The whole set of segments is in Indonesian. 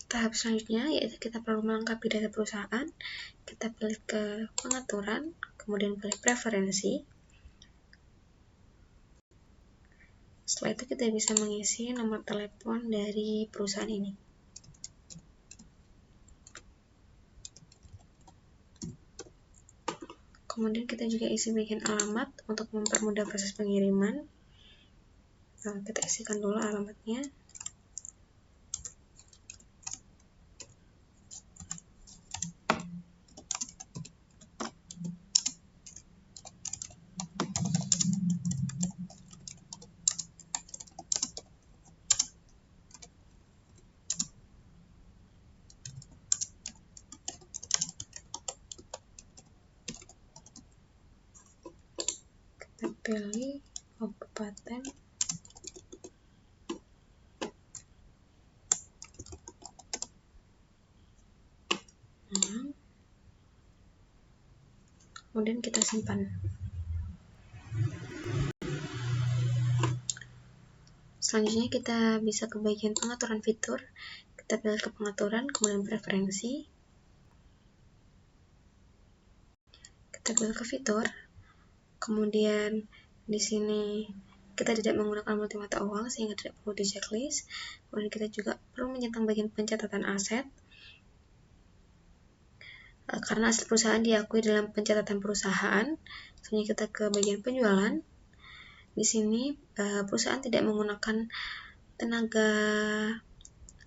Tahap selanjutnya yaitu kita perlu melengkapi data perusahaan. Kita pilih ke pengaturan, kemudian pilih preferensi. Setelah itu kita bisa mengisi nomor telepon dari perusahaan ini. Kemudian kita juga isi bagian alamat untuk mempermudah proses pengiriman. Nah, kita isikan dulu alamatnya. Kita pilih kabupaten. Kemudian kita simpan. Selanjutnya kita bisa ke bagian pengaturan fitur. Kita pilih ke pengaturan, kemudian preferensi. Kita pilih ke fitur. Kemudian di sini kita tidak menggunakan multi mata uang sehingga tidak perlu di checklist. Kemudian kita juga perlu menyentang bagian pencatatan aset. Karena aset perusahaan diakui dalam pencatatan perusahaan, selanjutnya kita ke bagian penjualan. Di sini perusahaan tidak menggunakan tenaga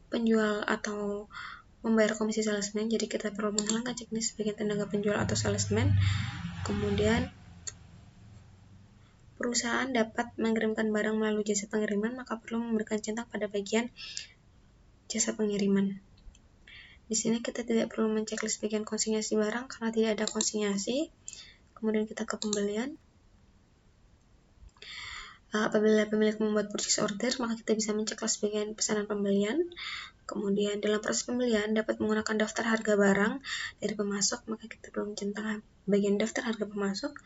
penjual atau membayar komisi salesman, jadi kita perlu menghilangkan checklist bagian tenaga penjual atau salesman. Kemudian perusahaan dapat mengirimkan barang melalui jasa pengiriman, maka perlu memberikan centang pada bagian jasa pengiriman. Di sini kita tidak perlu menceklis bagian konsinyasi barang karena tidak ada konsinyasi. Kemudian kita ke pembelian. Apabila pemilik membuat purchase order, maka kita bisa menceklis bagian pesanan pembelian. Kemudian dalam proses pembelian dapat menggunakan daftar harga barang dari pemasok, maka kita perlu mencentang bagian daftar harga pemasok.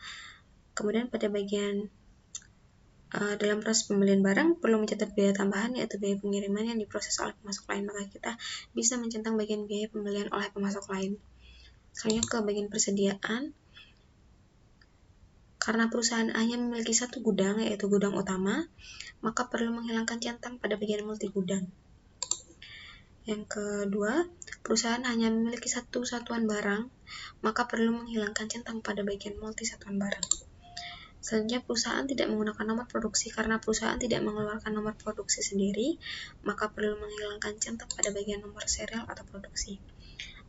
Kemudian pada bagian dalam proses pembelian barang perlu mencatat biaya tambahan yaitu biaya pengiriman yang diproses oleh pemasok lain, maka kita bisa mencentang bagian biaya pembelian oleh pemasok lain. Selanjutnya ke bagian persediaan. Karena perusahaan hanya memiliki satu gudang yaitu gudang utama, maka perlu menghilangkan centang pada bagian multi gudang. Yang kedua, perusahaan hanya memiliki satu satuan barang, maka perlu menghilangkan centang pada bagian multi satuan barang. Selanjutnya, perusahaan tidak menggunakan nomor produksi karena perusahaan tidak mengeluarkan nomor produksi sendiri, maka perlu menghilangkan centang pada bagian nomor serial atau produksi.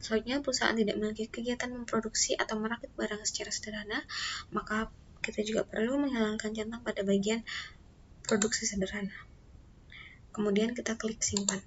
Selanjutnya, perusahaan tidak memiliki kegiatan memproduksi atau merakit barang secara sederhana, maka kita juga perlu menghilangkan centang pada bagian produksi sederhana. Kemudian kita klik simpan.